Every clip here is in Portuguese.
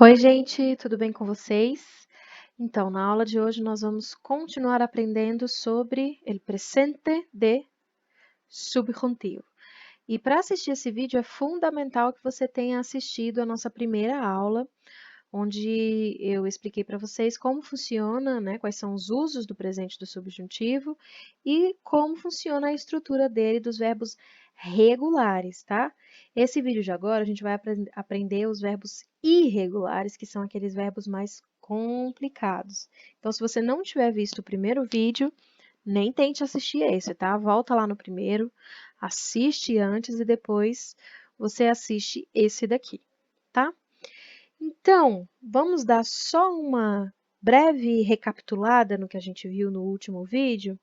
Oi, gente, tudo bem com vocês? Então, na aula de hoje nós vamos continuar aprendendo sobre o presente de subjuntivo. E para assistir esse vídeo é fundamental que você tenha assistido a nossa primeira aula, onde eu expliquei para vocês como funciona, né, quais são os usos do presente do subjuntivo e como funciona a estrutura dele dos verbos regulares, tá? Esse vídeo de agora a gente vai aprender os verbos irregulares, que são aqueles verbos mais complicados. Então, se você não tiver visto o primeiro vídeo, nem tente assistir esse, tá? Volta lá no primeiro, assiste antes e depois você assiste esse daqui, tá? Então, vamos dar só uma breve recapitulada no que a gente viu no último vídeo.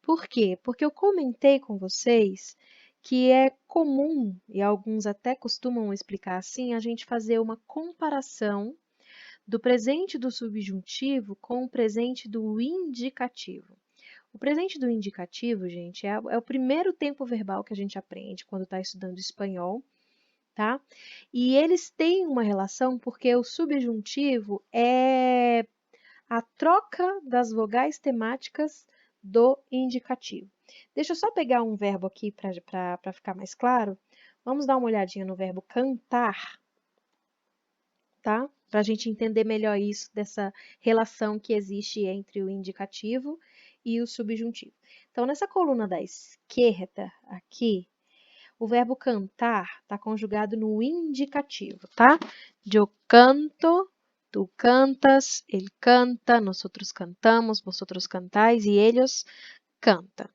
Por quê? Porque eu comentei com vocês que é comum, e alguns até costumam explicar assim, a gente fazer uma comparação do presente do subjuntivo com o presente do indicativo. O presente do indicativo, gente, é o primeiro tempo verbal que a gente aprende quando está estudando espanhol, tá? E eles têm uma relação porque o subjuntivo é a troca das vogais temáticas do indicativo. Deixa eu só pegar um verbo aqui para ficar mais claro. Vamos dar uma olhadinha no verbo cantar, tá? Para a gente entender melhor isso, dessa relação que existe entre o indicativo e o subjuntivo. Então, nessa coluna da esquerda, aqui, o verbo cantar está conjugado no indicativo, tá? Eu canto, tu cantas, ele canta, nós outros cantamos, vós outros cantais e eles cantam.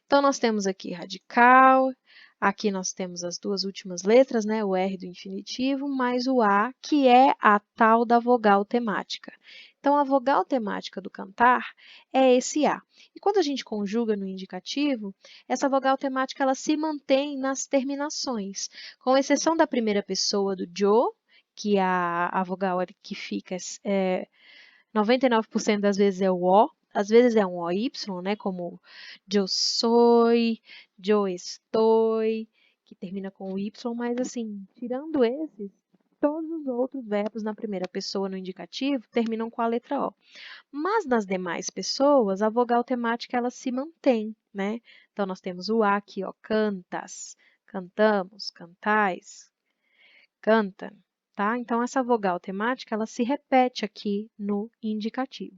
Então, nós temos aqui radical, aqui nós temos as duas últimas letras, né? O R do infinitivo, mais o A, que é a tal da vogal temática. Então, a vogal temática do cantar é esse A. E quando a gente conjuga no indicativo, essa vogal temática ela se mantém nas terminações, com exceção da primeira pessoa do yo, que a vogal que fica 99% das vezes é o O, às vezes é um OY, né, como eu sou, eu estou, que termina com o Y, mas assim, tirando esses, todos os outros verbos na primeira pessoa no indicativo terminam com a letra O. Mas nas demais pessoas, a vogal temática ela se mantém, né? Então nós temos o A aqui, ó, cantas, cantamos, cantais, canta, tá? Então essa vogal temática ela se repete aqui no indicativo.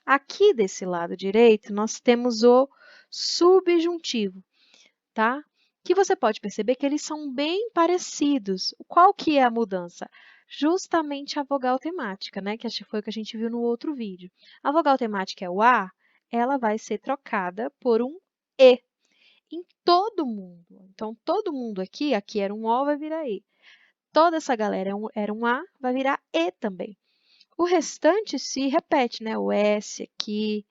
Aqui desse lado direito, nós temos o subjuntivo, tá? Que você pode perceber que eles são bem parecidos. Qual que é a mudança? Justamente a vogal temática, né? Que foi o que a gente viu no outro vídeo. A vogal temática é o A, ela vai ser trocada por um E em todo mundo. Então, todo mundo aqui era um O, vai virar E. Toda essa galera era um A, vai virar E também. O restante se repete, né? O S aqui,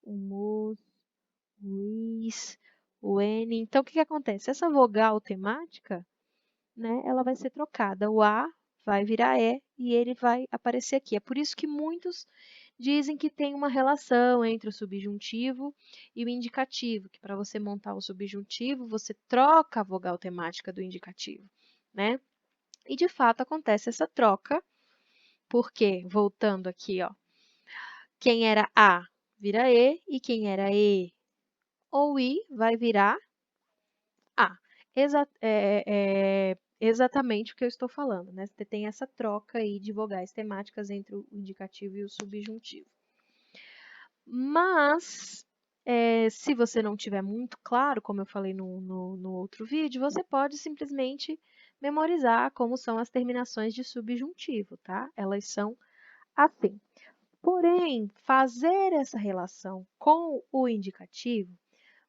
o mu, o is, o n. Então, o que acontece? Essa vogal temática, né, ela vai ser trocada. O a vai virar e ele vai aparecer aqui. É por isso que muitos dizem que tem uma relação entre o subjuntivo e o indicativo, que para você montar o subjuntivo, você troca a vogal temática do indicativo, né? E de fato acontece essa troca, porque, voltando aqui, ó, quem era A vira E quem era E ou I vai virar A. Exatamente o que eu estou falando, né? Você tem essa troca aí de vogais temáticas entre o indicativo e o subjuntivo. Mas, se você não tiver muito claro, como eu falei no outro vídeo, você pode simplesmente memorizar como são as terminações de subjuntivo, tá? Elas são assim. Porém, fazer essa relação com o indicativo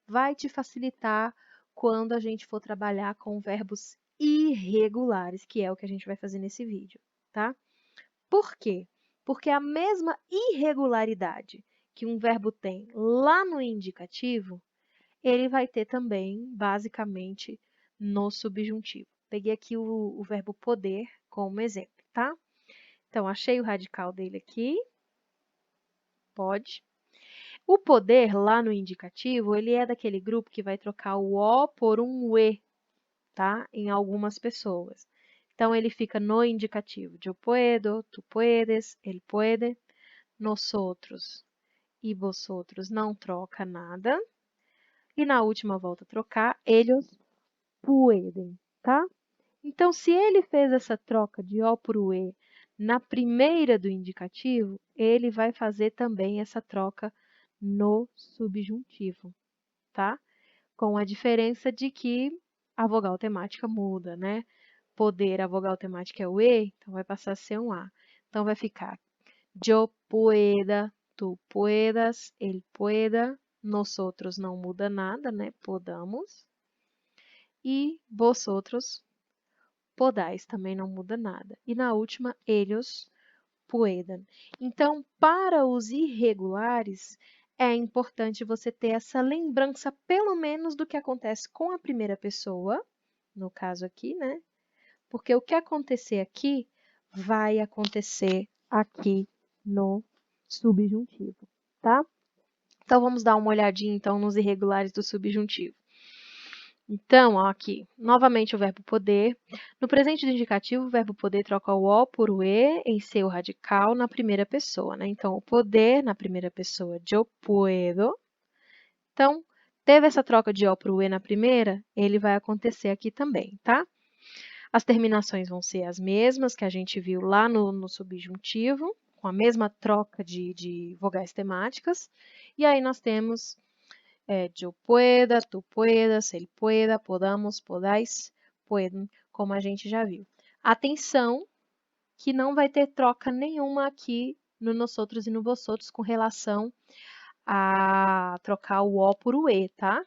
vai te facilitar quando a gente for trabalhar com verbos irregulares, que é o que a gente vai fazer nesse vídeo, tá? Por quê? Porque a mesma irregularidade que um verbo tem lá no indicativo, ele vai ter também, basicamente, no subjuntivo. Peguei aqui o verbo poder como exemplo, tá? Então, achei o radical dele aqui, pode. O poder, lá no indicativo, ele é daquele grupo que vai trocar o O por um E, tá? Em algumas pessoas. Então, ele fica no indicativo. Yo puedo, tú puedes, él puede, nosotros e vosotros não troca nada. E na última volta a trocar, ellos pueden, tá? Então, se ele fez essa troca de O por o E na primeira do indicativo, ele vai fazer também essa troca no subjuntivo, tá? Com a diferença de que a vogal temática muda, né? Poder, a vogal temática é o E, então vai passar a ser um A. Então, vai ficar yo pueda, tú puedas, él pueda, nosotros não muda nada, né? Podamos. E vosotros podais também não muda nada. E na última, ellos puedan. Então, para os irregulares, é importante você ter essa lembrança, pelo menos, do que acontece com a primeira pessoa, no caso aqui, né? Porque o que acontecer aqui, vai acontecer aqui no subjuntivo, tá? Então, vamos dar uma olhadinha, então, nos irregulares do subjuntivo. Então, ó, aqui, novamente o verbo poder. No presente do indicativo, o verbo poder troca o O por o E em seu radical na primeira pessoa, né? Então, o poder na primeira pessoa, yo puedo. Então, teve essa troca de O por o E na primeira, ele vai acontecer aqui também, tá? As terminações vão ser as mesmas que a gente viu lá no subjuntivo, com a mesma troca de vogais temáticas. E aí nós temos yo pueda, tú puedas, él pueda, podamos, podais, pueden, como a gente já viu. Atenção que não vai ter troca nenhuma aqui no nosotros e no vosotros com relação a trocar o O por o E, tá?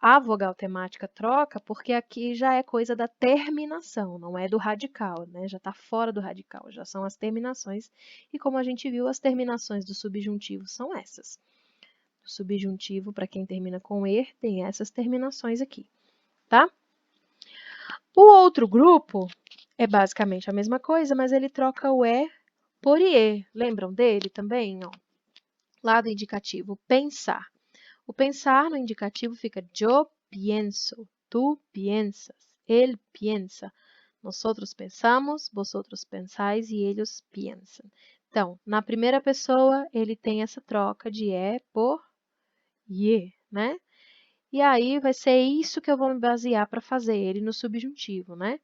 A vogal temática troca porque aqui já é coisa da terminação, não é do radical, né? Já está fora do radical, já são as terminações. E como a gente viu, as terminações do subjuntivo são essas. O subjuntivo, para quem termina com er, tem essas terminações aqui, tá? O outro grupo é basicamente a mesma coisa, mas ele troca o e por ie. Lembram dele também? Ó? Lá do indicativo, pensar. O pensar no indicativo fica yo pienso, tú piensas, él piensa, nosotros pensamos, vosotros pensáis e ellos piensan. Então, na primeira pessoa, ele tem essa troca de e por ie, né? E aí vai ser isso que eu vou me basear para fazer ele no subjuntivo, né?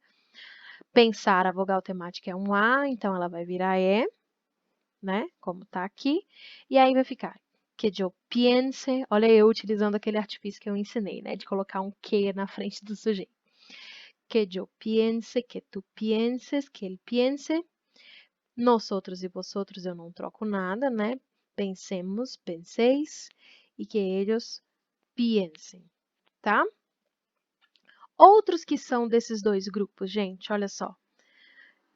Pensar, a vogal temática é um A, então ela vai virar E, né? Como tá aqui. E aí vai ficar que eu piense, olha eu utilizando aquele artifício que eu ensinei, né? De colocar um que na frente do sujeito. Que eu piense, que tu pienses, que ele piense. Nosotros e vosotros eu não troco nada, né? Pensemos, penseis. E que eles piensem, tá? Outros que são desses dois grupos, gente, olha só.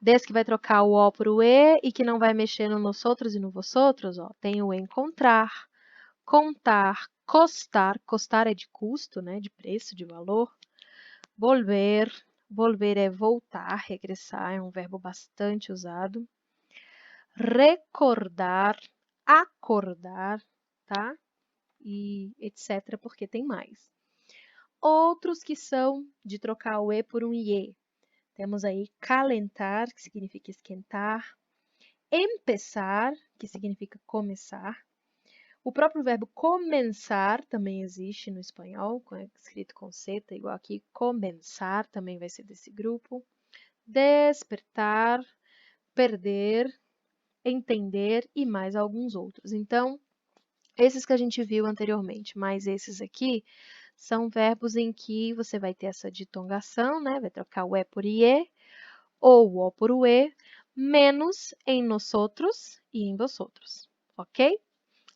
Desse que vai trocar o O por o E e que não vai mexer no nosotros e no vosotros, ó, tem o encontrar, contar, costar. Costar é de custo, né, de preço, de valor. Volver. Volver é voltar, regressar, é um verbo bastante usado. Recordar, acordar, tá? E etc, porque tem mais. Outros que são de trocar o E por um IE. Temos aí calentar, que significa esquentar. Empezar, que significa começar. O próprio verbo começar também existe no espanhol, escrito com seta, igual aqui. Comenzar também vai ser desse grupo. Despertar, perder, entender e mais alguns outros. Então, esses que a gente viu anteriormente, mais esses aqui, são verbos em que você vai ter essa ditongação, né? Vai trocar o E por IE ou o O por o E, menos em nosotros e em vosotros, ok?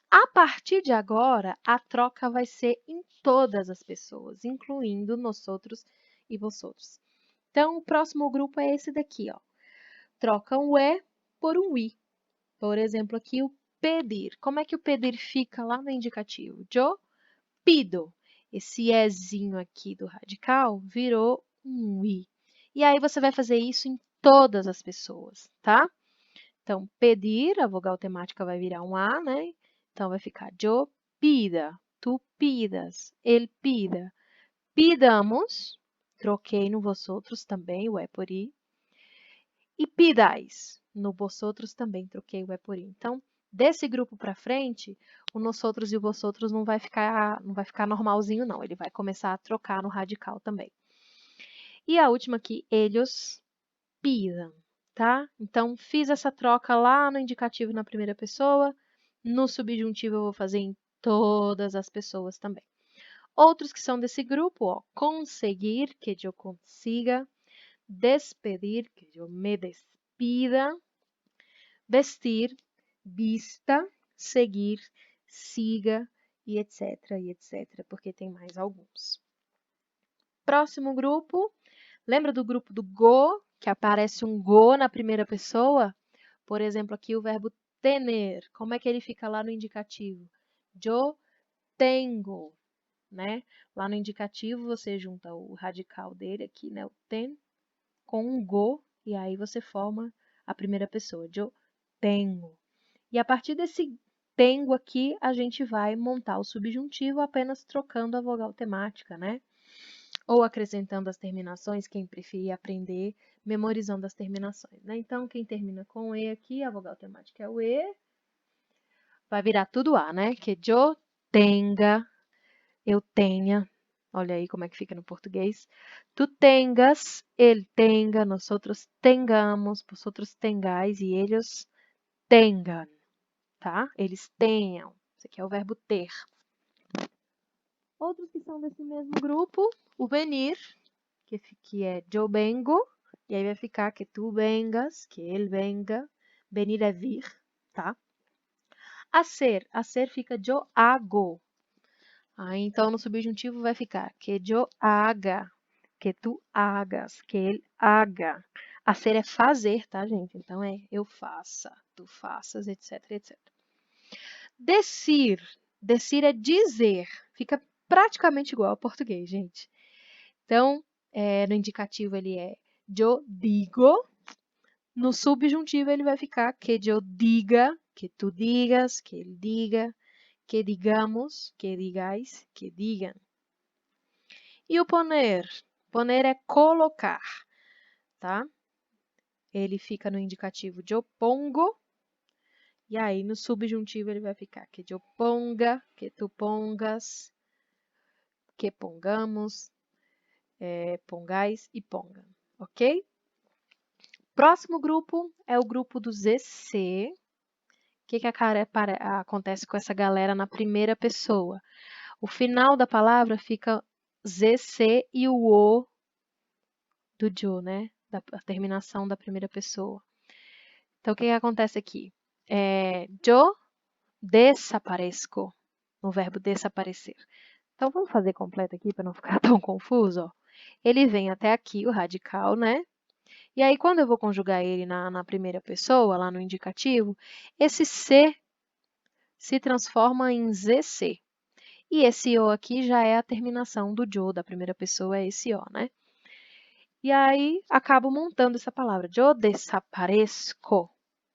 A partir de agora, a troca vai ser em todas as pessoas, incluindo nosotros e vosotros. Então, o próximo grupo é esse daqui, ó. Troca um E por um I. Por exemplo, aqui o pedir. Como é que o pedir fica lá no indicativo? Yo pido. Esse ezinho aqui do radical virou um i. E aí você vai fazer isso em todas as pessoas, tá? Então, pedir, a vogal temática vai virar um a, né? Então, vai ficar yo pida, tu pidas, ele pida. Pidamos, troquei no vosotros também o é por i. E pidais, no vosotros também troquei o é por i. Então, desse grupo para frente, o nosotros e o vosotros não vai ficar normalzinho, não. Ele vai começar a trocar no radical também. E a última aqui, ellos pidam, tá? Então, fiz essa troca lá no indicativo na primeira pessoa. No subjuntivo, eu vou fazer em todas as pessoas também. Outros que são desse grupo, ó, conseguir, que eu consiga, despedir, que eu me despida, vestir, vista, seguir, siga e etc, porque tem mais alguns. Próximo grupo, lembra do grupo do go, que aparece um go na primeira pessoa? Por exemplo, aqui o verbo tener, como é que ele fica lá no indicativo? Yo tengo, né? Lá no indicativo você junta o radical dele aqui, né? O ten, com um go, e aí você forma a primeira pessoa. Yo tengo. E a partir desse tengo aqui, a gente vai montar o subjuntivo apenas trocando a vogal temática, né? Ou acrescentando as terminações, quem preferir aprender memorizando as terminações, né? Então, quem termina com E aqui, a vogal temática é o E, vai virar tudo A, né? Que yo tenga, eu tenha, olha aí como é que fica no português. Tu tengas, ele tenga, nosotros tengamos, vosotros tengais e ellos tengan, tá? Eles tenham. Esse aqui é o verbo ter. Outros que são desse mesmo grupo, o venir, que é yo vengo, e aí vai ficar que tu vengas, que ele venga. Venir é vir, tá? A ser fica yo hago. Aí, então, no subjuntivo vai ficar que yo haga, que tu hagas, que ele haga. A ser é fazer, tá, gente? Então, é eu faça, tu faças, etc. Decir. Decir é dizer. Fica praticamente igual ao português, gente. Então, no indicativo ele é yo digo. No subjuntivo ele vai ficar que yo diga, que tu digas, que ele diga, que digamos, que digais, que digam. E o poner? Poner é colocar, tá? Ele fica no indicativo yo pongo. E aí no subjuntivo ele vai ficar que yo ponga, que tu pongas, que pongamos, pongais e pongam, ok? Próximo grupo é o grupo do ZC. O que acontece com essa galera na primeira pessoa? O final da palavra fica ZC e o O do jo, né? A terminação da primeira pessoa. Então, o que acontece aqui? Yo desaparezco, no verbo desaparecer. Então, vamos fazer completo aqui para não ficar tão confuso. Ó. Ele vem até aqui, o radical, né? E aí, quando eu vou conjugar ele na primeira pessoa, lá no indicativo, esse C se transforma em ZC. E esse O aqui já é a terminação do jo, da primeira pessoa, é esse O, né? E aí, acabo montando essa palavra. Yo desaparezco.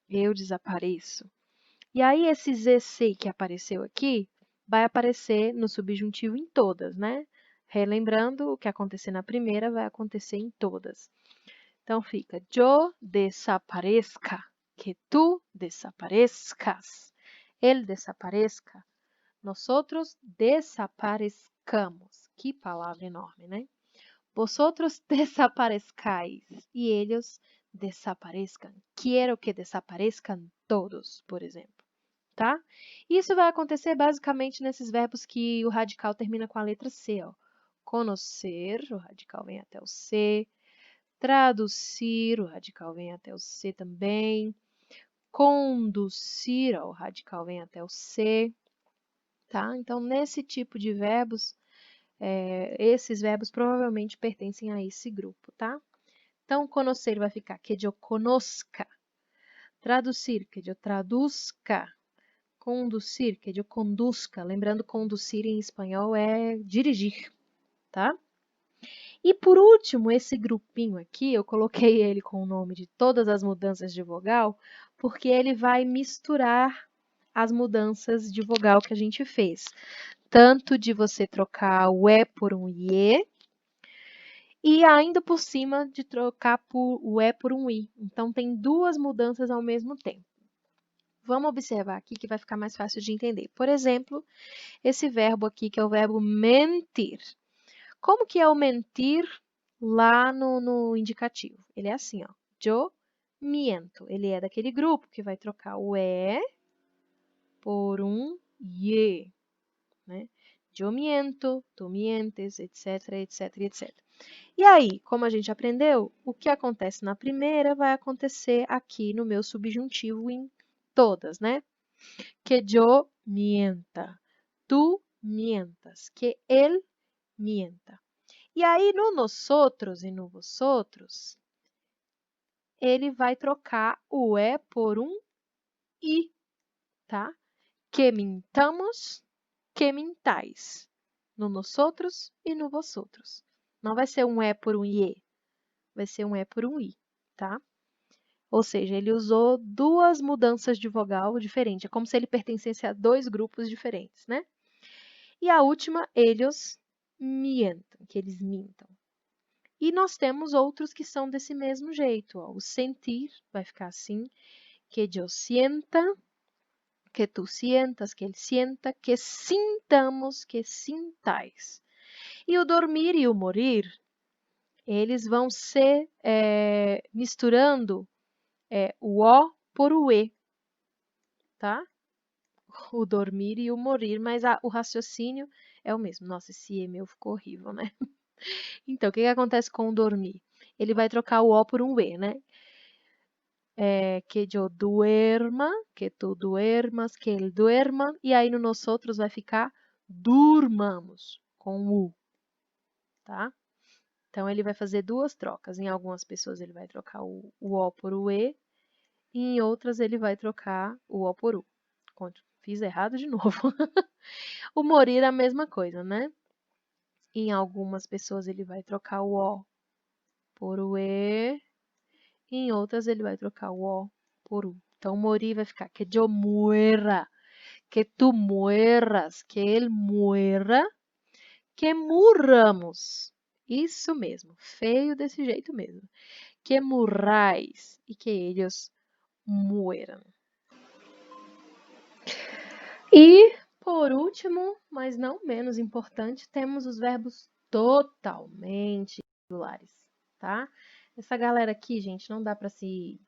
Eu desapareço. E aí, esse ZC que apareceu aqui, vai aparecer no subjuntivo em todas, né? Relembrando, o que acontecer na primeira vai acontecer em todas. Então, fica yo desaparezca, que tu desaparezcas, ele desaparezca, nosotros desaparezcamos. Que palavra enorme, né? Vosotros desaparezcáis e ellos desaparezcan. Quiero que desaparezcan todos, por exemplo. Tá? Isso vai acontecer basicamente nesses verbos que o radical termina com a letra C. Ó. Conhecer, o radical vem até o C. Traduzir, o radical vem até o C também. Conduzir, ó, o radical vem até o C. Tá? Então, nesse tipo de verbos, esses verbos provavelmente pertencem a esse grupo, tá? Então, conhecer vai ficar que eu conozca. Traduzir, que eu traduzca. Conduzir, que eu conduzca. Lembrando, conduzir em espanhol é dirigir, tá? E por último, esse grupinho aqui, eu coloquei ele com o nome de todas as mudanças de vogal, porque ele vai misturar as mudanças de vogal que a gente fez. Tanto de você trocar o E por um IE, e ainda por cima de trocar o E por um I. Então, tem duas mudanças ao mesmo tempo. Vamos observar aqui que vai ficar mais fácil de entender. Por exemplo, esse verbo aqui, que é o verbo mentir. Como que é o mentir lá no indicativo? Ele é assim, ó. Yo miento. Ele é daquele grupo que vai trocar o E por um ye, né? Yo miento, tu mientes, etc, etc, etc. E aí, como a gente aprendeu, o que acontece na primeira vai acontecer aqui no meu subjuntivo em todas, né? Que yo mienta, tu mientas, que él mienta. E aí, no nosotros e no vosotros, ele vai trocar o E por um I, tá? Que mintamos, que mintais. No nosotros e no vosotros. Não vai ser um E por um IE, vai ser um E por um I, tá? Ou seja, ele usou duas mudanças de vogal diferentes. É como se ele pertencesse a dois grupos diferentes, né? E a última, ellos mientam, que eles mintam. E nós temos outros que são desse mesmo jeito. Ó. O sentir vai ficar assim, que eu sienta, que tu sientas, que ele sienta, que sintamos, que sintais. E o dormir e o morir, eles vão se misturando o O por o E, tá? O dormir e o morir, mas o raciocínio é o mesmo. Nossa, esse E meu ficou horrível, né? Então, o que acontece com o dormir? Ele vai trocar o O por um E, né? Que eu duerma, que tu duermas, que ele duerma, e aí no nosotros vai ficar durmamos, com U, tá? Então, ele vai fazer duas trocas. Em algumas pessoas ele vai trocar o O por o E, e em outras ele vai trocar o O por U. Fiz errado de novo. O morir é a mesma coisa, né? Em algumas pessoas ele vai trocar o O por o E, e em outras ele vai trocar o O por U. Então, morir vai ficar que eu muera, que tu mueras, que ele muera, que murramos. Isso mesmo, feio desse jeito mesmo. Que murrais e que eles mueram. E, por último, mas não menos importante, temos os verbos totalmente irregulares, tá? Essa galera aqui, gente, não dá para se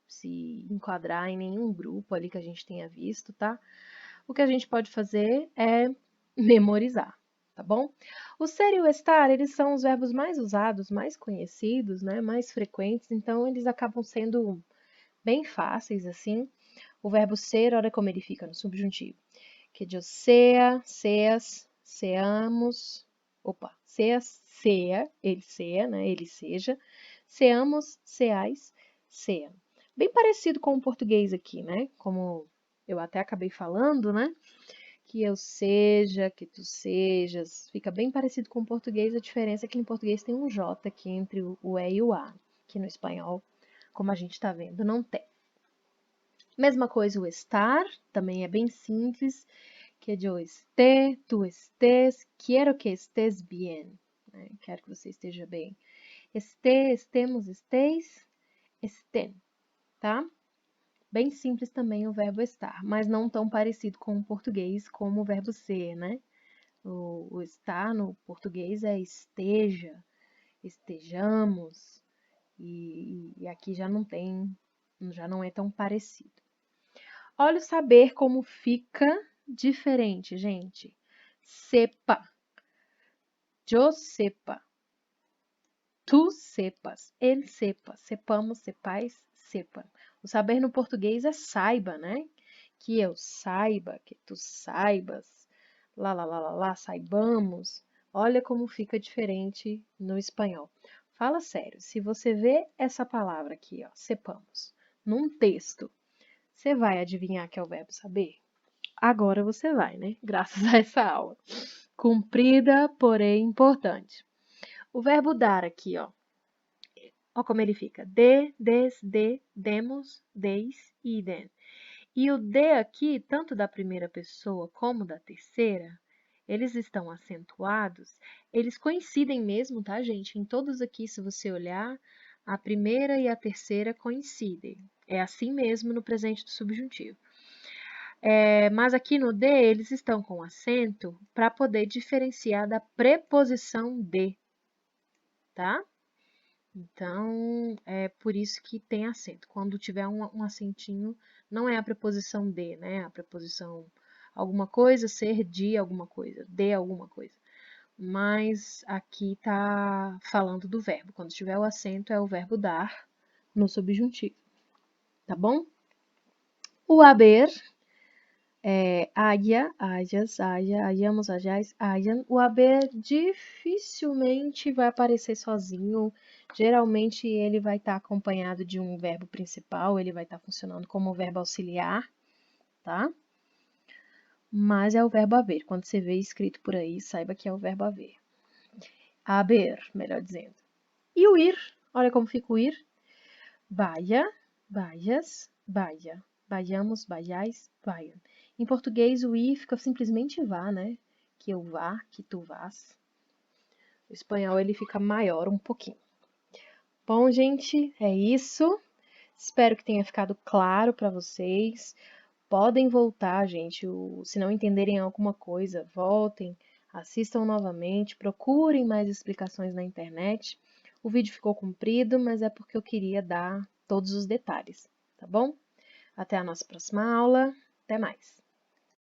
enquadrar em nenhum grupo ali que a gente tenha visto, tá? O que a gente pode fazer é memorizar, tá bom? O ser e o estar, eles são os verbos mais usados, mais conhecidos, né? Mais frequentes, então eles acabam sendo bem fáceis, assim. O verbo ser, olha como ele fica no subjuntivo. Que eu sea, seas, seamos, seas, sea, ele seja, né? Ele seja, seamos, seais, seam. Bem parecido com o português aqui, né? Como eu até acabei falando, né? Que eu seja, que tu sejas, fica bem parecido com o português, a diferença é que em português tem um J aqui entre o E e o A, que no espanhol, como a gente está vendo, não tem. Mesma coisa o estar, também é bem simples, que eu esté, tu estés, quero que estés bien, né? Quero que você esteja bem. Esté, estemos, esteis, estén, tá? Bem simples também o verbo estar, mas não tão parecido com o português como o verbo ser, né? O estar no português é esteja, estejamos, e aqui já não tem, já não é tão parecido. Olha o saber como fica diferente, gente. Sepa, eu sepa, tu sepas, ele sepa, sepamos, sepais, sepam. O saber no português é saiba, né? Que eu saiba, que tu saibas, lá, saibamos. Olha como fica diferente no espanhol. Fala sério, se você vê essa palavra aqui, ó, sepamos, num texto, você vai adivinhar que é o verbo saber? Agora você vai, né? Graças a essa aula. Comprida, porém importante. O verbo dar aqui, ó. Ó como ele fica. De, des, de, demos, deis, idem. E o de aqui, tanto da primeira pessoa como da terceira, eles estão acentuados, eles coincidem mesmo, tá, gente? Em todos aqui, se você olhar, a primeira e a terceira coincidem. É assim mesmo no presente do subjuntivo. Mas aqui no D, eles estão com acento para poder diferenciar da preposição de, tá? Então, é por isso que tem acento. Quando tiver um acentinho, não é a preposição de, né? A preposição alguma coisa, ser de alguma coisa, de alguma coisa. Mas aqui tá falando do verbo. Quando tiver o acento, é o verbo dar no subjuntivo, tá bom? O haber haya, hayas, haya, hayamos, hayais, hayan. O haber dificilmente vai aparecer sozinho. Geralmente ele vai estar acompanhado de um verbo principal, ele vai estar funcionando como um verbo auxiliar, tá? Mas é o verbo haver. Quando você vê escrito por aí, saiba que é o verbo haver. Haber, melhor dizendo. E o ir, olha como fica o ir. Vaya, vayas, vaya. Vayamos, vayais, vaiam. Em português, o ir fica simplesmente vá, né? Que eu vá, que tu vás. O espanhol, ele fica maior um pouquinho. Bom, gente, é isso. Espero que tenha ficado claro para vocês. Podem voltar, gente. Se não entenderem alguma coisa, voltem, assistam novamente, procurem mais explicações na internet. O vídeo ficou comprido, mas é porque eu queria dar todos os detalhes, tá bom? Até a nossa próxima aula. Até mais!